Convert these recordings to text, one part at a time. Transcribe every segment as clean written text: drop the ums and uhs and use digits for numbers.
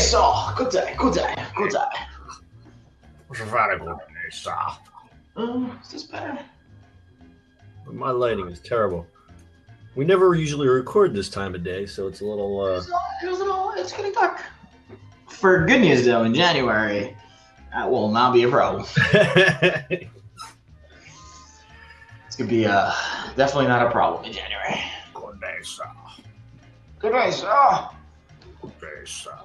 sir. Good day. It's a very good day, sir. Is this better? My lighting is terrible. We never usually record this time of day, so it's a little. It's getting dark. For good news, though, in January, that will not be a problem. It's gonna be definitely not a problem in January. Good day, sir. Good day, sir. Good day, sir.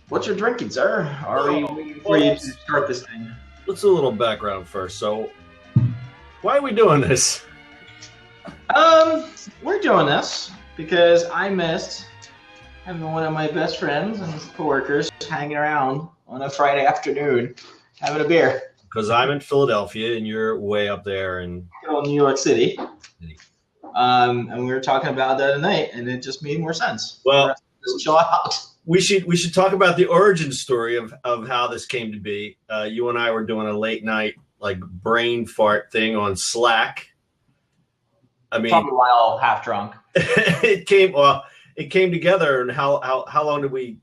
What's your drinking, sir? Are we waiting for you to start this thing? Let's do a little background first. So, why are we doing this? We're doing this because I missed having one of my best friends and his coworkers hanging around on a Friday afternoon having a beer. Because I'm in Philadelphia and you're way up there in New York City. And we were talking about that tonight, and it just made more sense. Well, just chill out. We should talk about the origin story of how this came to be. You and I were doing a late night like brain fart thing on Slack. I mean, probably while half drunk. it came together. And how long did we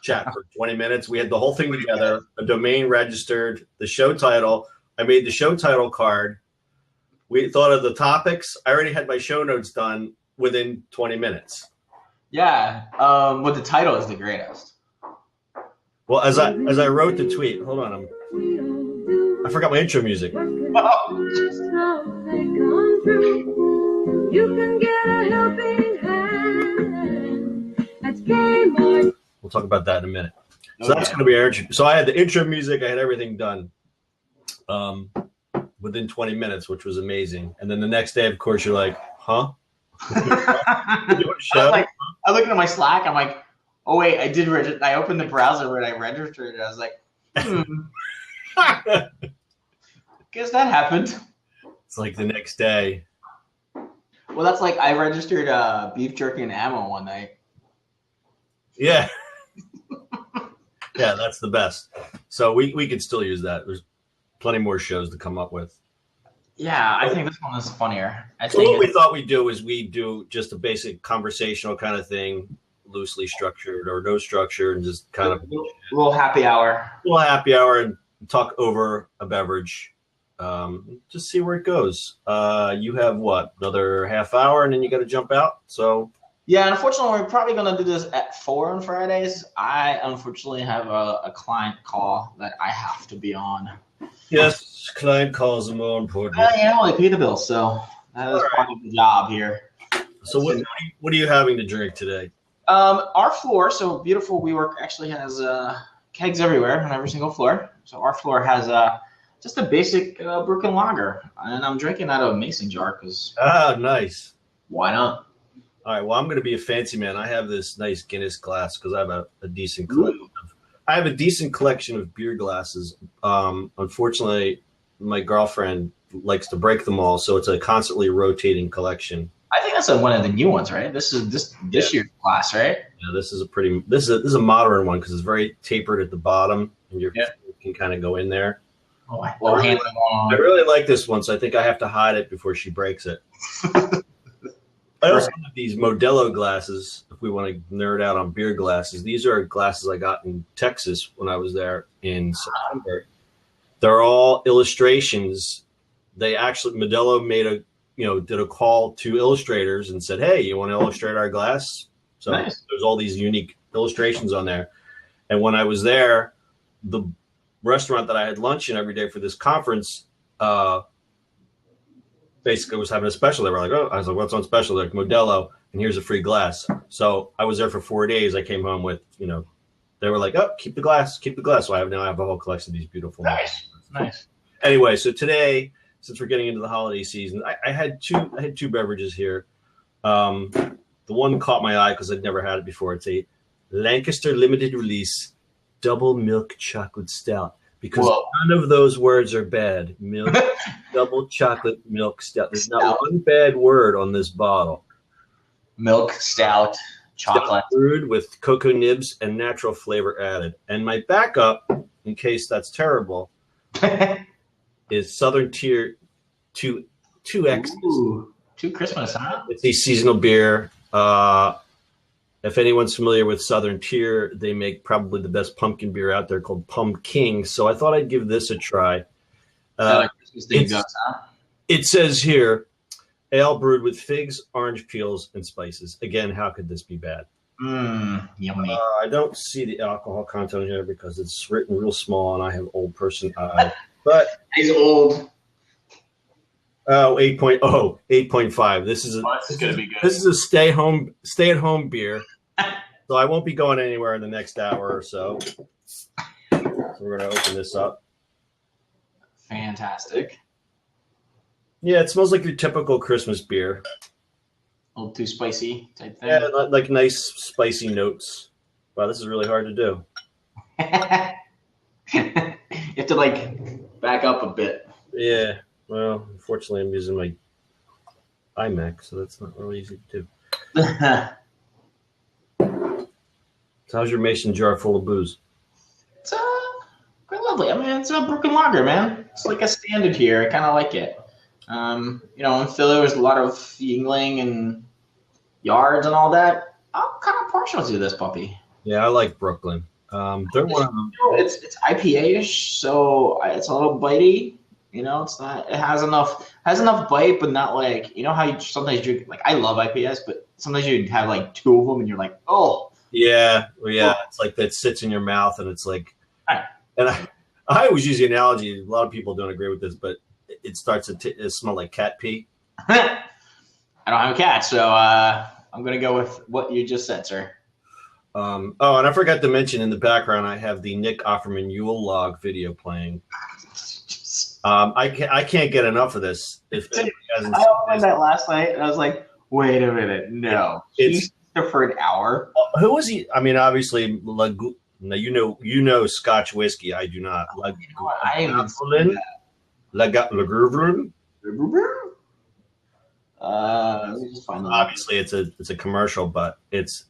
chat for? 20 minutes. We had the whole thing together. A domain registered. The show title. I made the show title card. We thought of the topics. I already had my show notes done within 20 minutes. Yeah. But the title is the greatest. Well, as I wrote the tweet, hold on, I forgot my intro music. You can get a helping hand at KMart. We'll talk about that in a minute. So that's going to be our intro. So I had the intro music. I had everything done within 20 minutes, which was amazing. And then the next day, of course, you're like, huh? I looked at my Slack. I'm like, oh, wait, I did register. I opened the browser where I registered it. I was like, guess that happened. It's like the next day. Well, that's like I registered beef jerky and ammo one night. Yeah. Yeah, that's the best. So we could still use that. There's plenty more shows to come up with. Yeah, I think this one is funnier. So what we thought we'd do is we do just a basic conversational kind of thing, loosely structured or no structure, and just kind of a little happy hour. A little happy hour and talk over a beverage. Just see where it goes. You have what, another half hour and then you got to jump out. So yeah, unfortunately, we're probably going to do this at 4 on Fridays. I unfortunately have a client call that I have to be on. Yes, client calls are more important. I pay the bills, so that is part of the job here. So what are you having to drink today? Our floor, so beautiful WeWork actually has kegs everywhere on every single floor. So our floor has just a basic Brooklyn lager, and I'm drinking out of a mason jar because nice. Why not? All right. Well, I'm going to be a fancy man. I have this nice Guinness glass because I have a decent collection. I have a decent collection of beer glasses. Unfortunately, my girlfriend likes to break them all, so it's a constantly rotating collection. I think that's one of the new ones, right? This is this year's glass, right? Yeah, this is a modern one because it's very tapered at the bottom, and you can kind of go in there. Oh, I really like this one, so I think I have to hide it before she breaks it. I also have these Modelo glasses, if we want to nerd out on beer glasses. These are glasses I got in Texas when I was there in September. They're all illustrations. They actually, Modelo did a call to illustrators and said, hey, you want to illustrate our glass? So nice. There's all these unique illustrations on there. And when I was there, the restaurant that I had lunch in every day for this conference, basically was having a special. They were like, I was like, what's on special? They're like, Modelo, and here's a free glass. So I was there for 4 days. I came home with, they were like, oh, keep the glass. So I have a whole collection of these beautiful. Nice. Anyway, so today, since we're getting into the holiday season, I had two beverages here. The one caught my eye because I'd never had it before. It's a Lancaster limited release double milk chocolate stout. Because none of those words are bad. Milk, double chocolate milk stout. There's not one bad word on this bottle. Milk stout, chocolate. Brewed with cocoa nibs and natural flavor added. And my backup, in case that's terrible, is Southern Tier 2X. Ooh, 2 Christmas, huh? It's a seasonal beer. If anyone's familiar with Southern Tier, they make probably the best pumpkin beer out there called Pumpkin. So I thought I'd give this a try. It says here, ale brewed with figs, orange peels, and spices. Again, how could this be bad? Yummy. I don't see the alcohol content here because it's written real small and I have old person eyes. But he's old. Oh, 8.0, 8.5. This is gonna be good. This is a stay-at-home beer. So I won't be going anywhere in the next hour or so. So we're gonna open this up. Fantastic. Yeah, it smells like your typical Christmas beer. A little too spicy type thing. Yeah, like nice spicy notes. Wow, this is really hard to do. You have to like back up a bit. Yeah. Well, unfortunately, I'm using my iMac, so that's not really easy to do. So how's your mason jar full of booze? It's quite lovely. I mean, it's a broken lager, man. It's like a standard here. I kind of like it. In Philly, there's a lot of Yingling and yards and all that. I'm kind of partial to this puppy. Yeah, I like Brooklyn. They're one of them. It's IPA-ish, so it's a little bitey. It's not. It has enough bite, but not like how you sometimes drink. Like I love IPAs, but sometimes you have like two of them, and you're like, oh. Yeah, well, yeah. Oh. It's like that sits in your mouth, and it's like. And I always use the analogy. A lot of people don't agree with this, but it starts to smell like cat pee. I don't have a cat, so I'm gonna go with what you just said, sir. And I forgot to mention in the background, I have the Nick Offerman Yule log video playing. I can't get enough of this. I opened that last night, and I was like, wait a minute, no. He's there for an hour. Who was he? I mean, obviously, you know Scotch whiskey. I do not. I haven't seen that. Lagavulin. Let me just find that. Obviously, it's a commercial, but it's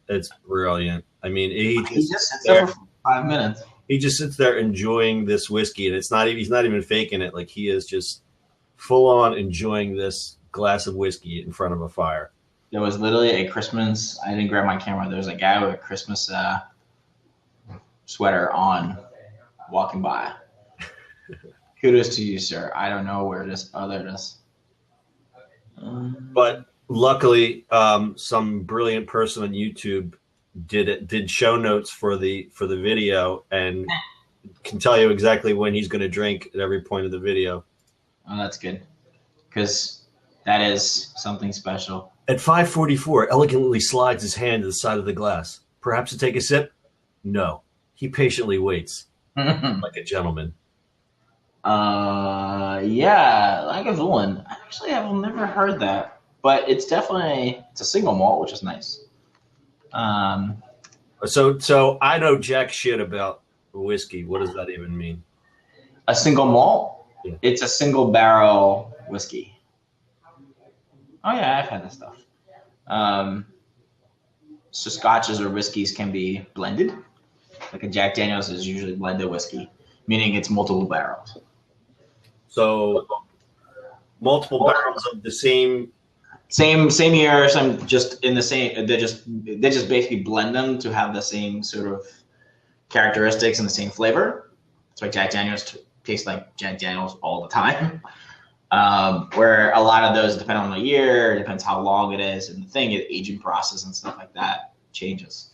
brilliant. I mean, he just sits there for 5 minutes. He just sits there enjoying this whiskey, and he's not even faking it. Like he is just full on enjoying this glass of whiskey in front of a fire. There was literally a Christmas. I didn't grab my camera. There was a guy with a Christmas sweater on, walking by. Kudos to you, sir. I don't know where it is. Oh, there it is. But luckily, some brilliant person on YouTube did show notes for the video and can tell you exactly when he's going to drink at every point of the video. Oh, that's good, because that is something special. At 5:44, elegantly slides his hand to the side of the glass. Perhaps to take a sip? No. He patiently waits, like a gentleman. Yeah, Lagavulin. Actually, I've never heard that, but it's a single malt, which is nice. So I know jack shit about whiskey. What does that even mean? A single malt? Yeah. It's a single barrel whiskey. Oh yeah, I've had this stuff. So scotches or whiskeys can be blended. Like a Jack Daniel's is usually blended whiskey, meaning it's multiple barrels. So multiple barrels of the same year, some just in the same. They just basically blend them to have the same sort of characteristics and the same flavor. That's why Jack Daniel's tastes like Jack Daniel's all the time. Where a lot of those, depending on the year, depends how long it is, and the thing is, aging process and stuff like that changes.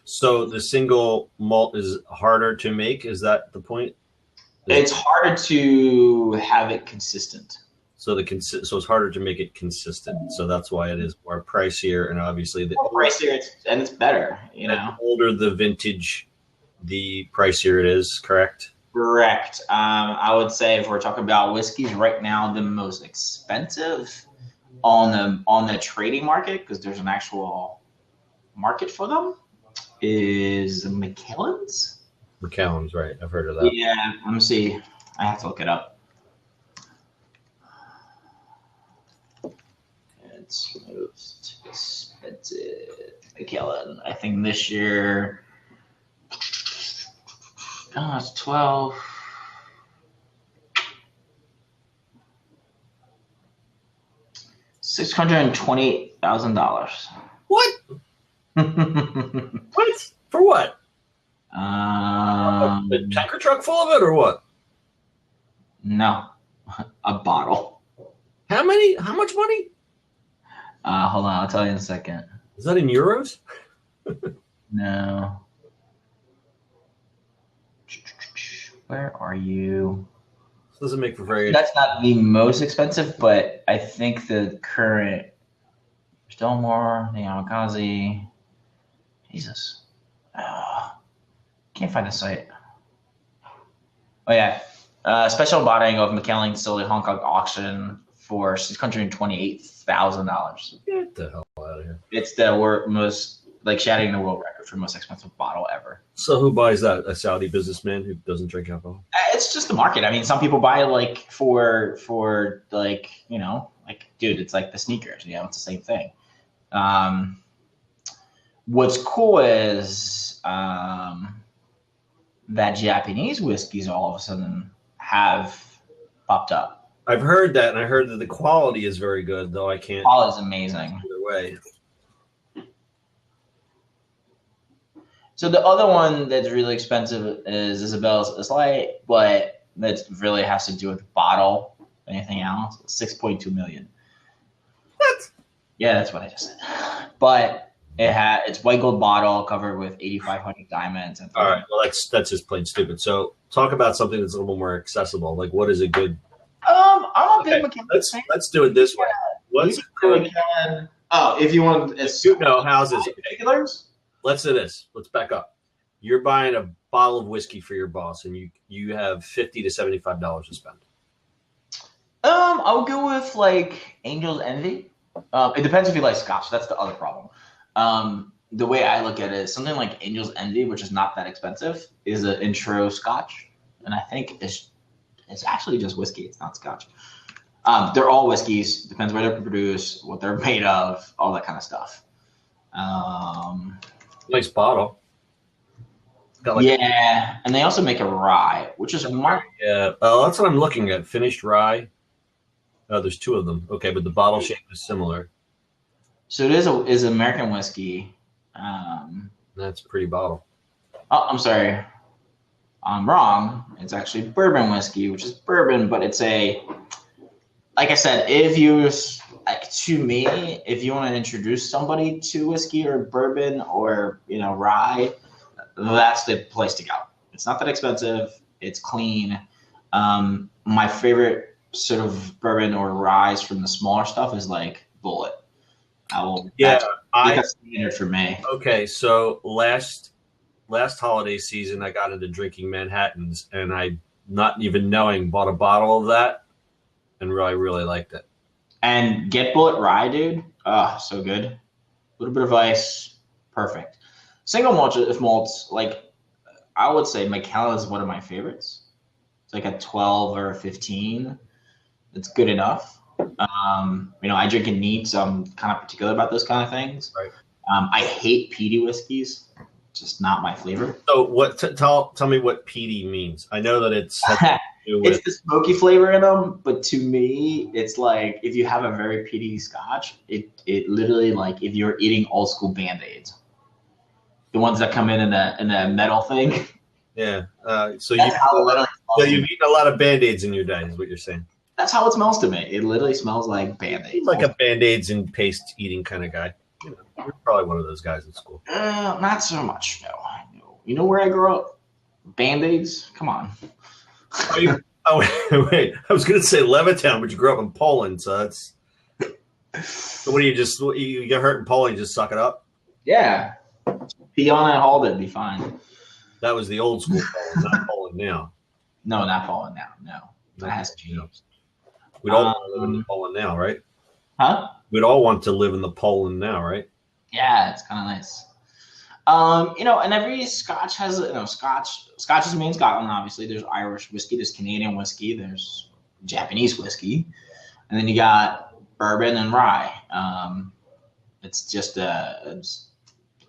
So the single malt is harder to make. Is that the point? It's harder to have it consistent. So it's harder to make it consistent. So that's why it is more pricier, and obviously pricier, and it's better. The older the vintage, the pricier it is. Correct. Correct. I would say if we're talking about whiskeys right now, the most expensive on the trading market, because there's an actual market for them, is Macallan's. Macallan's, right? I've heard of that. Yeah. Let me see. I have to look it up. It's most expensive Macallan. I think this year. Oh, it's 12. $628,000. What? What? For what? Um, A tanker truck full of it, or what? no, a bottle. How many? How much money? Hold on, I'll tell you in a second. Is that in euros? No. Where are you? This doesn't make for very. That's not the most expensive, but I think the current Stillmore, the Amakazi. Jesus. Can't find the site. Oh, yeah. Special botting of McKinley Distillery Hong Kong auction for $628,000. Get the hell out of here. It's the most, like, shattering the world record for most expensive bottle ever. So who buys that? A Saudi businessman who doesn't drink alcohol? It's just the market. I mean, some people buy it, like, for like, you know, like, dude, it's like the sneakers. You know, it's the same thing. What's cool is that Japanese whiskeys all of a sudden have popped up. I've heard that, and I heard that the quality is very good, though I can't. Quality is amazing. Either way. So the other one that's really expensive is Isabel's Islay, but that really has to do with the bottle. Anything else? 6.2 million. What? Yeah, that's what I just said. But it's white gold bottle covered with 8,500 diamonds. And all right, well that's just plain stupid. So talk about something that's a little more accessible. Like, what is a good? I'm a big McKinley fan. Let's do it this way. What's good? Oh, if you want, it's no houses. particulars. Let's do this. Let's back up. You're buying a bottle of whiskey for your boss, and you have $50 to $75 to spend. I'll go with like Angel's Envy. It depends if you like Scotch. That's the other problem. The way I look at it is something like Angel's Envy, which is not that expensive, is an intro Scotch, and I think it's actually just whiskey. It's not Scotch. They're all whiskeys. Depends where they're produced, what they're made of, all that kind of stuff. Nice bottle. Yeah, and they also make a rye, which is yeah. That's what I'm looking at. Finished rye. Oh, there's two of them. Okay, but the bottle shape is similar. So it is American whiskey. That's a pretty bottle. Oh, I'm sorry. I'm wrong. It's actually bourbon whiskey, which is bourbon, but it's like I said, if you want to introduce somebody to whiskey or bourbon or, you know, rye, that's the place to go. It's not that expensive. It's clean. My favorite sort of bourbon or rye from the smaller stuff is like Bullet. That's standard for me. Okay, so last holiday season, I got into drinking Manhattans, and I, not even knowing, bought a bottle of that, and really, really liked it. And get Bullet Rye, dude. Oh, so good. A little bit of ice, perfect. Single malts, like I would say, Macallan is one of my favorites. It's like a 12 or a 15. It's good enough. You know, I drink it neat, so I'm kind of particular about those kind of things. Right. I hate peaty whiskeys. Just not my flavor. So what? Tell me what peaty means. I know that it's it's the smoky flavor in them, but to me, it's like if you have a very peaty Scotch, it literally like if you're eating old school Band-Aids, the ones that come in a metal thing. Yeah. So you've eaten a lot of Band-Aids in your day, is what you're saying. That's how it smells to me. It literally smells like Band-Aids. Like a Band-Aids and paste eating kind of guy. You know, you're probably one of those guys in school. Not so much, no. You know where I grew up? Band-Aids? Come on. Wait. I was going to say Levittown, but you grew up in Poland, so that's... So what do you get hurt in Poland, you just suck it up? Yeah. Pee on it, hold it, be fine. That was the old school Poland, not Poland now. No, not Poland now, no. That has changed. We'd all want to live in Poland now, right? Huh? We'd all want to live in the Poland now, right? Yeah, it's kind of nice. You know, and every Scotch has, you know, Scotch is made in Scotland, obviously. There's Irish whiskey, there's Canadian whiskey, there's Japanese whiskey, and then you got bourbon and rye. It's just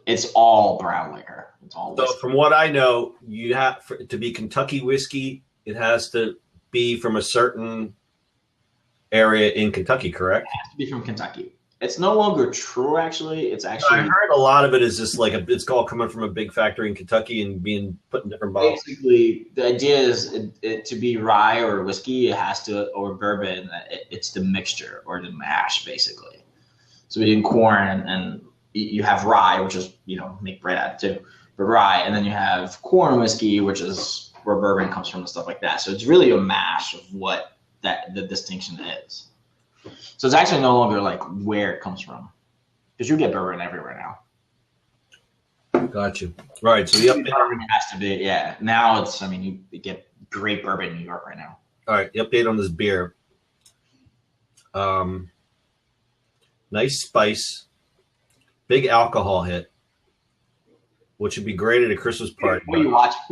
it's all brown liquor. It's all whiskey. So from what I know, you have to be Kentucky whiskey, it has to be from a certain area in Kentucky, correct? It has to be from Kentucky. It's no longer true, actually. It's I actually heard a lot of it is just like it's all coming from a big factory in Kentucky and being put in different bottles. basically the idea is it to be rye or whiskey, it has to, or bourbon, it's the mixture or the mash, basically. So we do corn, and you have rye, which is, make bread out of too, but rye, and then you have corn whiskey, which is where bourbon comes from and stuff like that. So it's really a mash of what the distinction is. So it's actually no longer like where it comes from, because you get bourbon everywhere now. Got you. Right. So the update Bourbon has to be, yeah. Now it's, you get great bourbon in New York right now. All right. The update on this beer. Nice spice, big alcohol hit, which would be great at a Christmas party. Would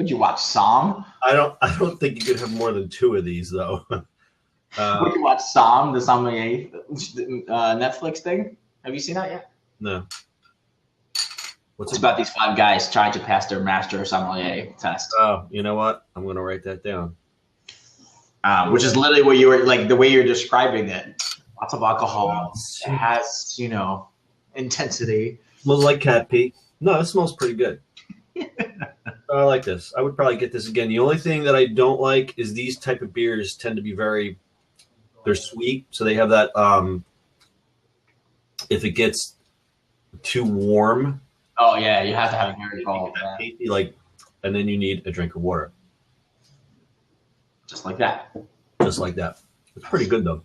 you watch Song? I don't think you could have more than 2 of these though. Would you watch Song, the sommelier Netflix thing? Have you seen that yet? No. It's about these 5 guys trying to pass their master sommelier test. Oh, you know what? I'm going to write that down. Which is literally what you were like, the way you're describing it. Lots of alcohol. It has, intensity. Smells like cat pee. No, it smells pretty good. I like this. I would probably get this again. The only thing that I don't like is these type of beers tend to be they're sweet. So they have that, if it gets too warm. Oh yeah, you have to have it very cold. And then you need a drink of water. Just like that. Just like that. It's pretty good though.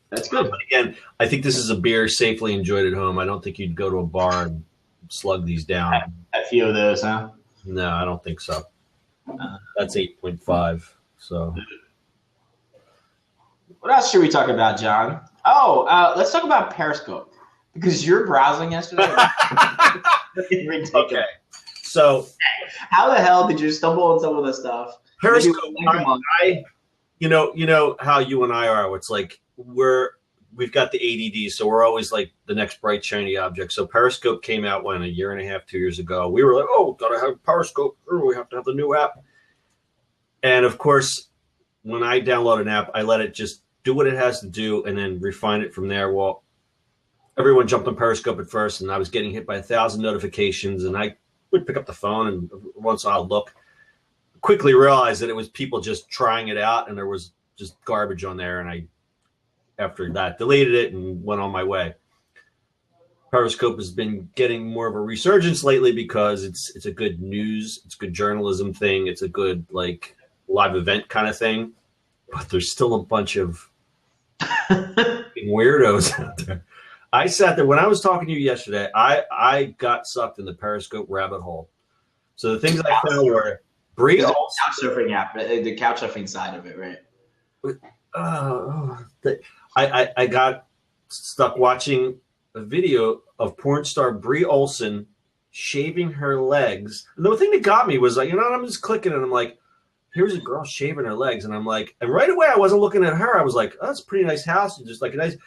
That's good. But again, I think this is a beer safely enjoyed at home. I don't think you'd go to a bar and slug these down. A few of those, huh? No, I don't think so. That's 8.5. So, what else should we talk about, John? Oh, let's talk about Periscope, because you're browsing yesterday. Okay. So, how the hell did you stumble on some of this stuff? Periscope. You know how you and I are. It's like we've got the ADD, so we're always like the next bright shiny object. So Periscope came out a year and a half, 2 years ago. We were like, oh, gotta have Periscope. Oh, we have to have the new app. And of course, when I download an app, I let it just do what it has to do and then refine it from there. Well, everyone jumped on Periscope at first, and I was getting hit by 1,000 notifications, and I would pick up the phone and once I'll look. Quickly realized that it was people just trying it out, and there was just garbage on there, and I after that deleted it and went on my way. Periscope has been getting more of a resurgence lately because it's a good news, it's a good journalism thing, it's a good like live event kind of thing, but there's still a bunch of weirdos out there. I sat there when I was talking to you yesterday. I got sucked in the Periscope rabbit hole. So the things I found were Brie Olson, couch surfing app, the couch surfing side of it, right? I got stuck watching a video of porn star Brie Olson shaving her legs. And the thing that got me was like, I'm just clicking and I'm like, here's a girl shaving her legs. And I'm like, and right away I wasn't looking at her. I was like, oh, that's a pretty nice house. And just like a nice,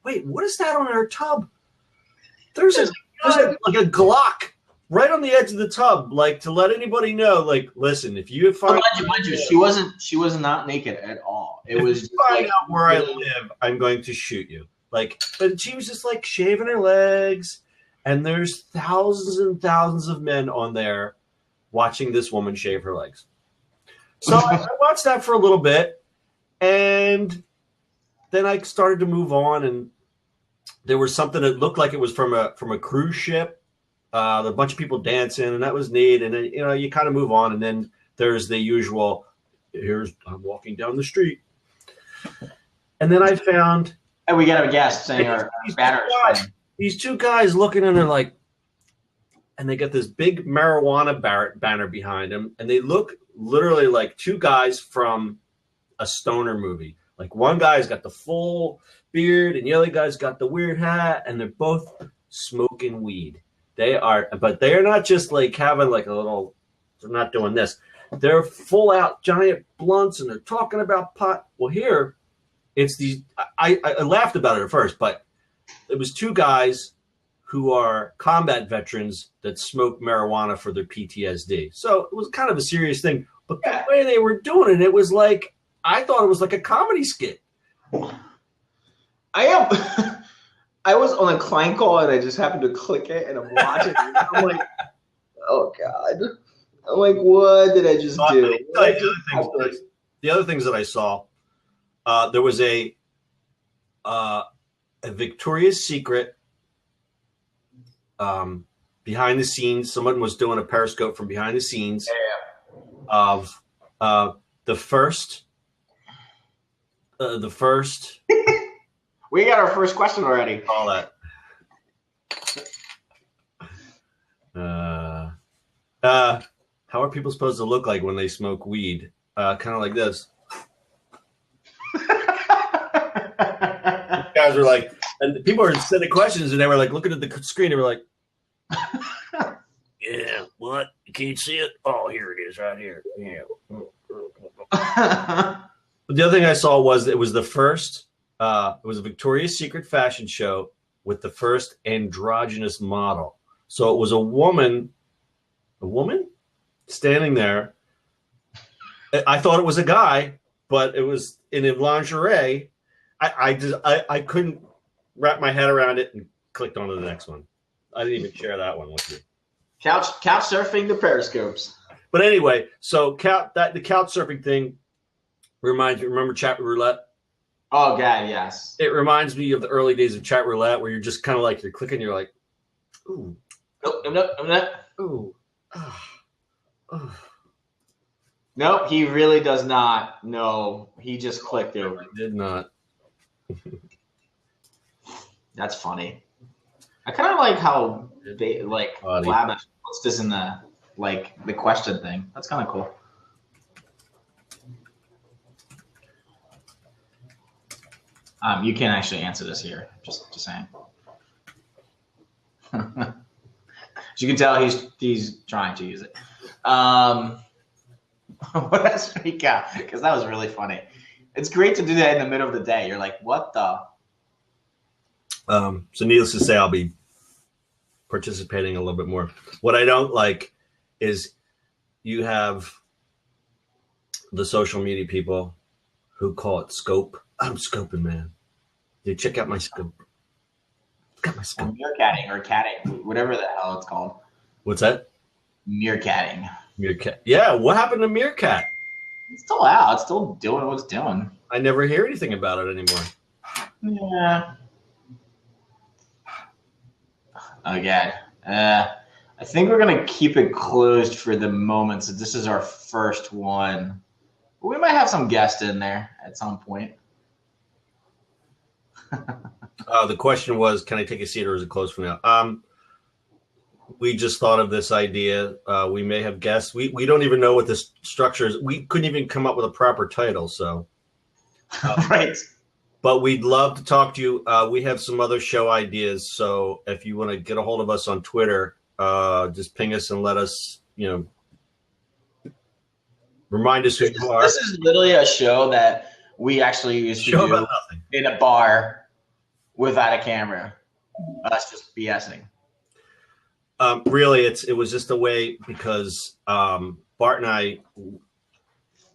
wait, what is that on her tub? There's like a Glock right on the edge of the tub, like to let anybody know, like, listen, if you find mind you, she was not naked at all. It was just find out where I live, I'm going to shoot you. Like, but she was just like shaving her legs, and there's thousands and thousands of men on there watching this woman shave her legs. So I watched that for a little bit, and then I started to move on, and there was something that looked like it was from a cruise ship. A bunch of people dancing, and that was neat. And then, you kind of move on, and then there's the usual, I'm walking down the street. And then I found... And we got a guest saying our banner is funny. These 2 guys looking, and they're like... And they got this big marijuana banner behind them, and they look literally like 2 guys from a stoner movie. Like, one guy's got the full beard, and the other guy's got the weird hat, and they're both smoking weed. But they're not just like having like a little, they're not doing this. They're full out giant blunts and they're talking about pot. Well, here it's these, I laughed about it at first, but it was 2 guys who are combat veterans that smoke marijuana for their PTSD. So it was kind of a serious thing, but the way they were doing it was like, I thought it was like a comedy skit. I I was on a client call and I just happened to click it and I'm watching. I'm like, oh God. I'm like, what did I just do? The other things that I saw, there was a Victoria's Secret behind the scenes. Someone was doing a Periscope from behind the scenes of the first. We got our first question already. All that. How are people supposed to look like when they smoke weed? Kind of like this. Guys were like, and people were sending questions, and they were like looking at the screen. They were like, "Yeah, what? You can't see it? Oh, here it is, right here." Yeah. But the other thing I saw was it was the first. It was a Victoria's Secret fashion show with the first androgynous model. So it was a woman standing there. I thought it was a guy, but it was in lingerie. I couldn't wrap my head around it and clicked on to the next one. I didn't even share that one with you. Couch surfing the Periscopes. But anyway, so the couch surfing thing reminds me. Remember Chat Roulette? Oh God, yes. It reminds me of the early days of Chat Roulette, where you're just kind of like you're clicking, you're like, ooh, nope, I'm not. Ooh, Nope, he really does not. No, he just clicked over. I did not. That's funny. I kind of like how they Lavish puts this in the question thing. That's kind of cool. You can actually answer this here. Just saying. As you can tell, he's trying to use it. What else we got? Because that was really funny. It's great to do that in the middle of the day. You're like, what the? So needless to say, I'll be participating a little bit more. What I don't like is you have the social media people who call it scope. I'm scoping, man. Dude, check out my scope. Got my scope. Meerkatting or catting, whatever the hell it's called. What's that? Meerkatting. Meerkat. Yeah, what happened to Meerkat? It's still out. It's still doing what it's doing. I never hear anything about it anymore. Yeah. Oh, God. I think we're going to keep it closed for the moment. So this is our first one. We might have some guests in there at some point. The question was, can I take a seat or is it closed for now? We just thought of this idea. We may have guests. We don't even know what this structure is. We couldn't even come up with a proper title. So, right. But we'd love to talk to you. We have some other show ideas. So if you want to get a hold of us on Twitter, just ping us and let us, remind us who you are. This is literally a show that we actually used to do in a bar without a camera. Us just BSing. Really, it was just a way because Bart and I,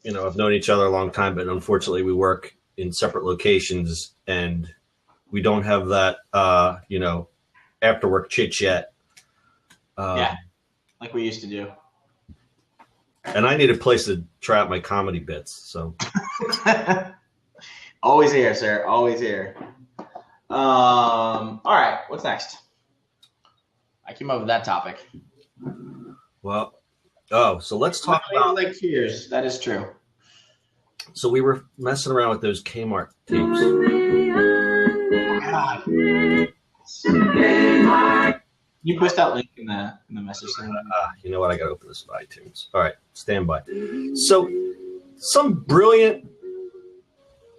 have known each other a long time, but unfortunately we work in separate locations and we don't have that, after work chit chat. Yeah, like we used to do. And I need a place to try out my comedy bits. So always here, sir. Always here. All right. What's next? I came up with that topic. Well, so let's talk about like Cheers. That is true. So we were messing around with those KMart tapes. God. You post that link in the message thing. You know what? I got to open this with iTunes. All right, stand by. So, some brilliant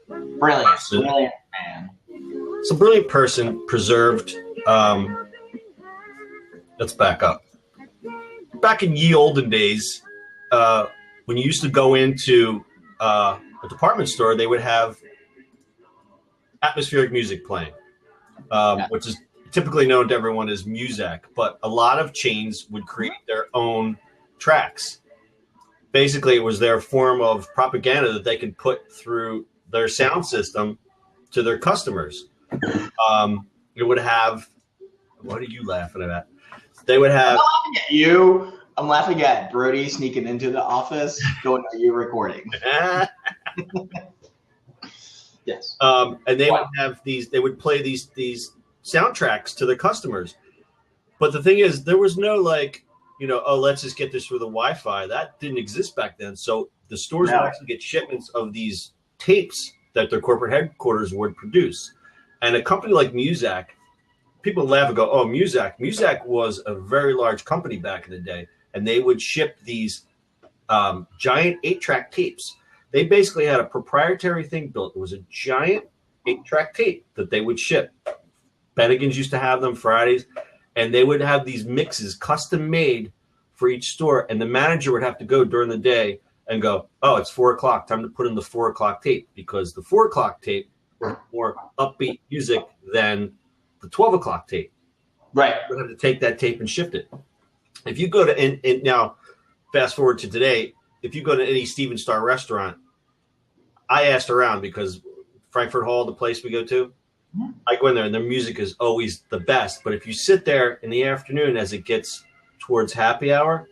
man. Some brilliant person preserved. Let's back up. Back in ye olden days, when you used to go into a department store, they would have atmospheric music playing, which is typically known to everyone as Muzak, but a lot of chains would create their own tracks. Basically, it was their form of propaganda that they could put through their sound system to their customers. it would have. What are you laughing at? They would have. I'm not laughing at you. I'm laughing at Brody sneaking into the office, going, "Are you recording?" Yes. And they would have these. They would play these soundtracks to the customers. But the thing is, there was no like, oh, let's just get this through the Wi-Fi. That didn't exist back then. So the stores would actually get shipments of these tapes that their corporate headquarters would produce. And a company like Muzak, people laugh and go, "Oh, Muzak." Muzak was a very large company back in the day, and they would ship these giant 8-track tapes. They basically had a proprietary thing built. It was a giant 8-track tape that they would ship. Bennigan's used to have them Fridays, and they would have these mixes custom made for each store. And the manager would have to go during the day and go, "Oh, it's 4 o'clock. Time to put in the 4 o'clock tape," because the 4 o'clock tape was more upbeat music than the 12 o'clock tape. Right. You have to take that tape and shift it. If you go to, and now fast forward to today, if you go to any Steven Star restaurant, I asked around because Frankfurt Hall, the place we go to, I go in there and their music is always the best. But if you sit there in the afternoon as it gets towards happy hour,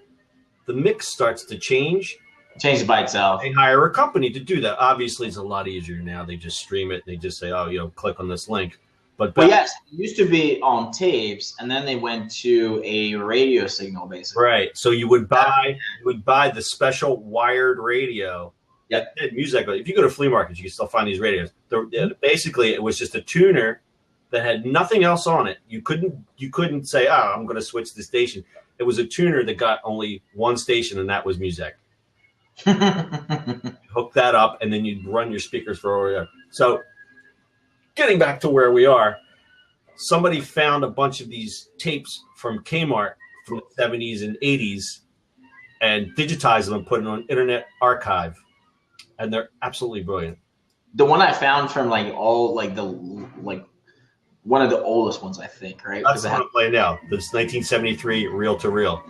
the mix starts to change. Change by itself. They hire a company to do that. Obviously, it's a lot easier now. They just stream it. They just say, "Oh, click on this link." But yes, it used to be on tapes, and then they went to a radio signal, basically. Right. So you would buy the special wired radio. Yeah, music. If you go to flea markets, you can still find these radios. Basically, it was just a tuner that had nothing else on it. You couldn't say, "Oh, I'm going to switch the station." It was a tuner that got only one station, and that was music. Hook that up, and then you'd run your speakers for over there. So, getting back to where we are, somebody found a bunch of these tapes from Kmart from the 70s and 80s and digitized them and put them on Internet Archive. And they're absolutely brilliant. The one I found from one of the oldest ones, I think, right? That's the one I'm playing now. This 1973 reel to reel.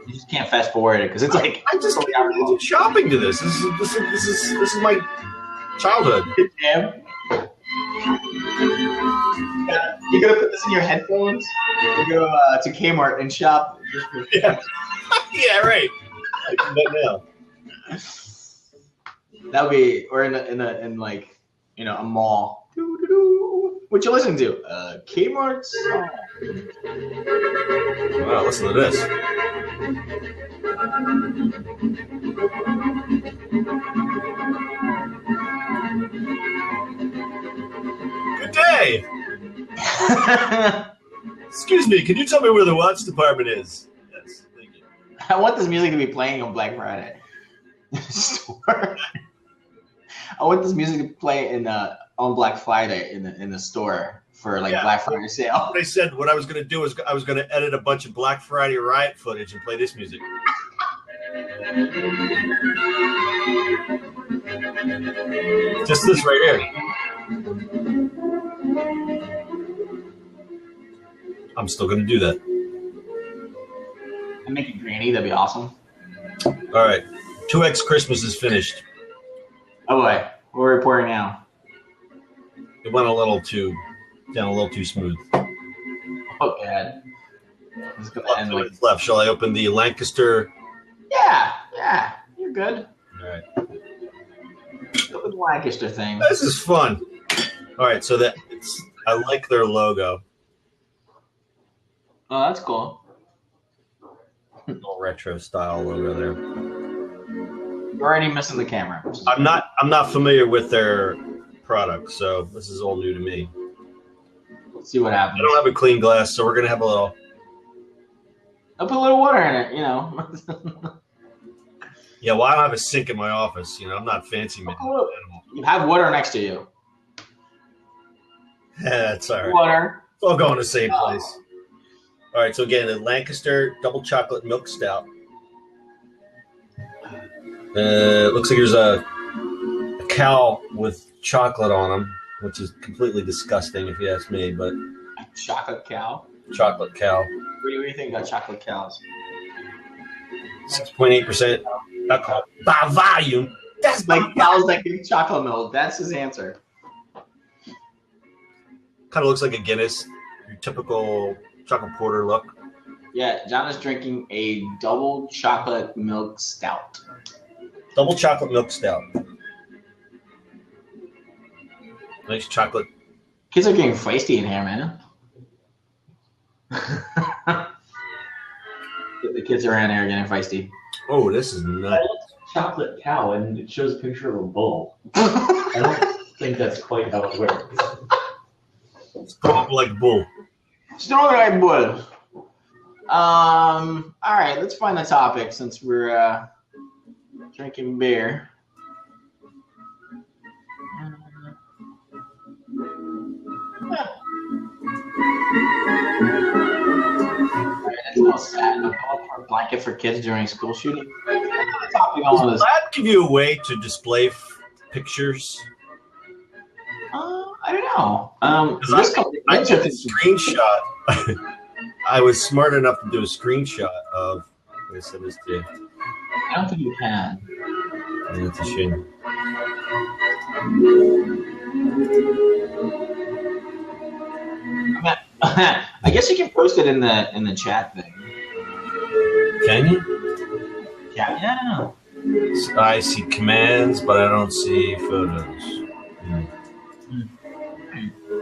You just can't fast forward it because it's like I just can't imagine shopping to this. This is my childhood. Damn. You're gonna put this in your headphones. You go to Kmart and shop. Yeah. Yeah, right. I can do that now. That would be, or in a mall. What you listen to? Kmart song. Wow, listen to this. Good day. Excuse me, can you tell me where the watch department is? Yes, thank you. I want this music to be playing on Black Friday. Store. I want this music to play on Black Friday in the store for Black Friday sale. What I said, what I was going to do is I was going to edit a bunch of Black Friday riot footage and play this music. Just this right here. I'm still going to do that. And make it grainy. That'd be awesome. All right. 2X Christmas is finished. Oh boy, we're reporting now. It went down a little too smooth. Oh god. It's gonna end like left. Shall I open the Lancaster? Yeah, you're good. All right. Open the Lancaster thing. This is fun. All right, so I like their logo. Oh, that's cool. Little retro style logo there. You're already missing the camera. I'm not familiar with their product, so this is all new to me. Let's see what happens. I don't have a clean glass, so we're gonna have a little. I'll put a little water in it, you know. Yeah, well, I don't have a sink in my office. I'm not fancy man. You have water next to you. That's all right. Water. It's all going to the same place. All right, so again, the Lancaster Double Chocolate Milk Stout. Looks like there's a cow with chocolate on them, which is completely disgusting if you ask me, but... A chocolate cow? Chocolate cow. What do you think about chocolate cows? 6.8% alcohol by volume. That's like cows that give chocolate milk. That's his answer. Kind of looks like a Guinness, your typical chocolate porter look. Yeah, John is drinking a double chocolate milk stout. Double chocolate milk stout. Nice chocolate. Kids are getting feisty in here, man. The kids around here are getting feisty. Oh, this is nuts. Chocolate cow, and it shows a picture of a bull. I don't think that's quite how it works. It's probably like bull. Strong like bull. All right, let's find the topic since we're drinking beer. That's all sad. I'm going for a blanket for kids during school shooting. Does that give you a way to display pictures? I don't know. I took a screenshot. I was smart enough to do a screenshot of. I send this to you. I don't think you can. And it's a shame. I guess you can post it in the chat thing. Can you? Yeah. I see commands, but I don't see photos.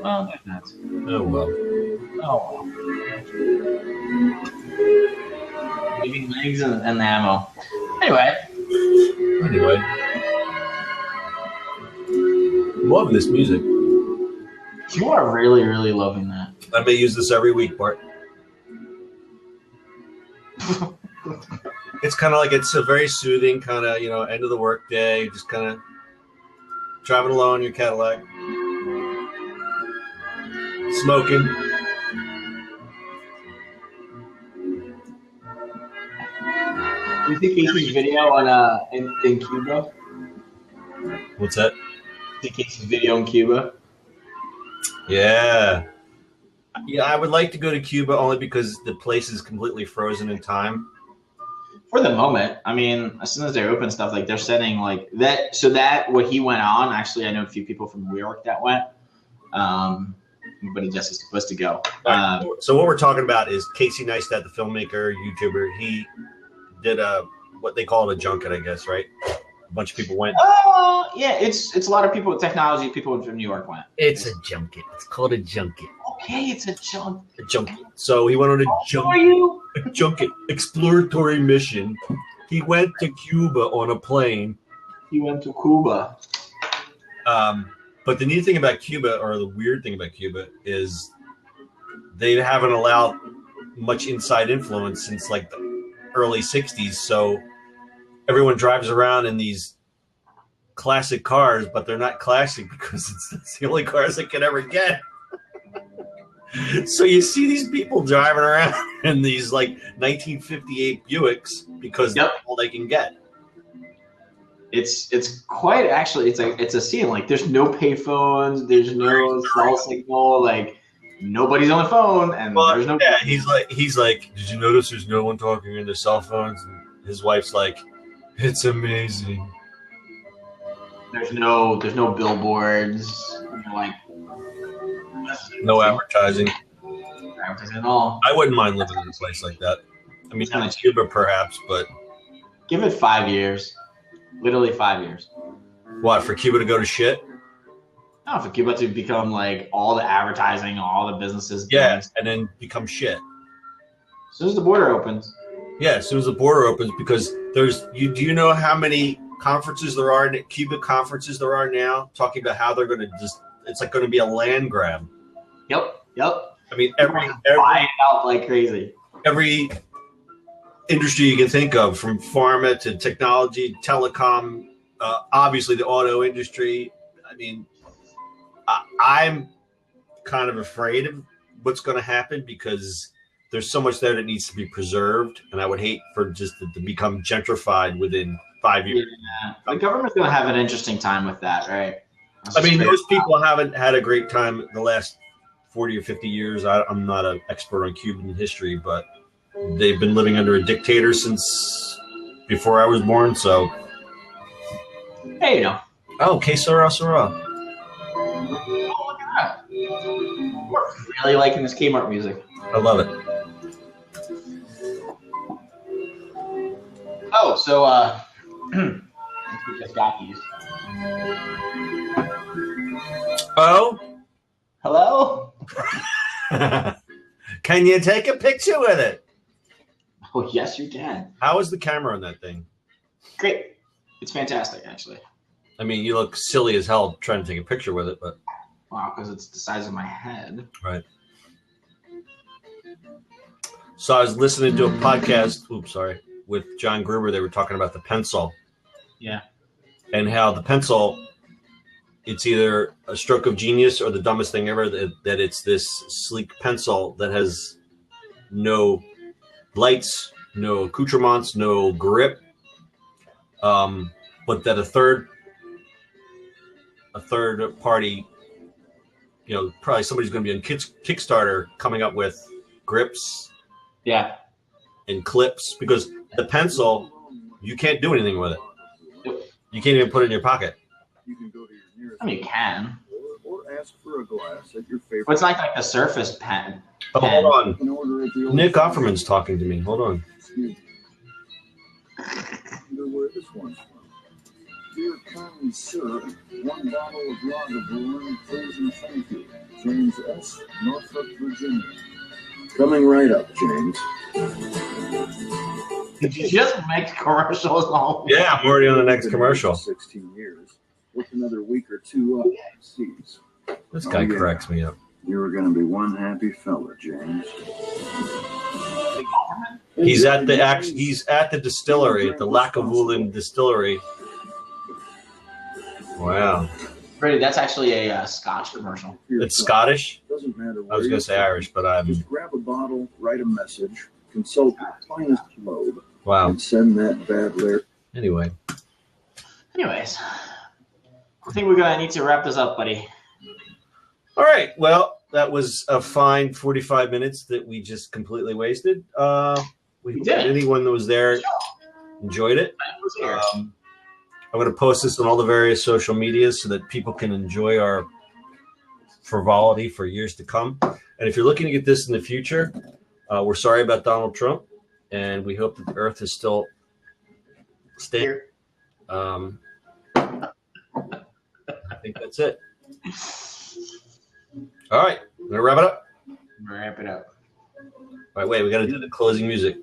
Well, that's Oh well. oh. Leaving legs and the ammo. Anyway, Love this music. you are really, really loving that. I may use this every week, Bart. It's kind of like it's a very soothing kind of, end of the work day, just kind of driving along in your Cadillac, smoking. You think Casey's video on in Cuba? What's that? You think Casey's video in Cuba? Yeah, I would like to go to Cuba only because the place is completely frozen in time. For the moment, I mean, as soon as they open stuff, like they're setting like that. So that what he went on. Actually, I know a few people from New York that went. But he just is supposed to go. So what we're talking about is Casey Neistat, the filmmaker, YouTuber. He did what they call it a junket, I guess, right? A bunch of people went. Yeah, it's a lot of people with technology. People from New York went. It's a junket. It's called a junket. Okay, it's a junket. A junket. So he went on a junket exploratory mission. He went to Cuba on a plane. He went to Cuba. But the neat thing about Cuba, or the weird thing about Cuba, is they haven't allowed much inside influence since like the early 60s. So everyone drives around in these classic cars, but they're not classic because it's the only cars they can ever get. So you see these people driving around in these like 1958 Buicks because that's all they can get. It's quite actually it's a scene. Like there's no payphones, there's no cell signal, like nobody's on the phone, and there's no. Yeah, he's like, did you notice there's no one talking in their cell phones? And his wife's like, it's amazing. There's no billboards. Like no advertising. Advertising at all. I wouldn't mind living in a place like that. I mean, not Cuba perhaps, but give it 5 years. Literally 5 years. What, for Cuba to go to shit? No, for Cuba to become like all the advertising, all the businesses. Yeah, and then become shit. As soon as the border opens. Yeah, as soon as the border opens, because do you know how many conferences there are, Cuba conferences there are now, talking about how they're going to it's like going to be a land grab. Yep. I mean, every buying out like crazy. Every industry you can think of, from pharma to technology, telecom, obviously the auto industry. I mean, I'm kind of afraid of what's going to happen because there's so much there that needs to be preserved, and I would hate for just to become gentrified within 5 years. Yeah. The government's going to have an interesting time with that, right? I mean, those people haven't had a great time the last 40 or 50 years. I'm not an expert on Cuban history, but they've been living under a dictator since before I was born, so Hey, you know. Oh, que sera, sera. Oh, look at that. We're really liking this KMart music. I love it. Oh, so we just got these. Oh? Hello? Can you take a picture with it? Oh, yes, you can. How is the camera on that thing? Great. It's fantastic, actually. I mean, you look silly as hell trying to take a picture with it, but... Wow, because it's the size of my head. Right. So I was listening to a podcast, with John Gruber. They were talking about the pencil. Yeah. And how the pencil, it's either a stroke of genius or the dumbest thing ever, that it's this sleek pencil that has no lights, no accoutrements, no grip, but that a third party, probably somebody's going to be on Kickstarter coming up with grips, and clips, because the pencil, you can't do anything with it. You can't even put it in your pocket. I mean, you can. Or ask for a glass at your favorite. But it's not like a Surface pen. Oh, hold on. Nick Offerman's talking to me. Hold on. Where this one's from. Dear kind sir, one bottle of Lagavulin, please and thank you. James S., Norfolk, Virginia. Coming right up, James. Did you just make commercials all? Yeah, I'm already on the next commercial. 16 years. With another week or two up overseas. This guy cracks me up. You were going to be one happy fella, James. He's at the distillery, at the Lagavulin distillery. Wow. Brady, that's actually a Scotch commercial. It's Scottish? Doesn't matter. I was going to say Irish, but I'm... Just grab a bottle, write a message, consult your finest globe, Wow. and send that bad lyric. Anyway. Anyways, I think we're going to need to wrap this up, buddy. All right. Well, that was a fine 45 minutes that we just completely wasted. We did. Anyone that was there enjoyed it. I'm going to post this on all the various social medias so that people can enjoy our frivolity for years to come. And if you're looking to get this in the future, we're sorry about Donald Trump, and we hope that the Earth is still staying. I think that's it. All right, I'm going to wrap it up. Wrap it up. All right, wait, we got to do the closing music.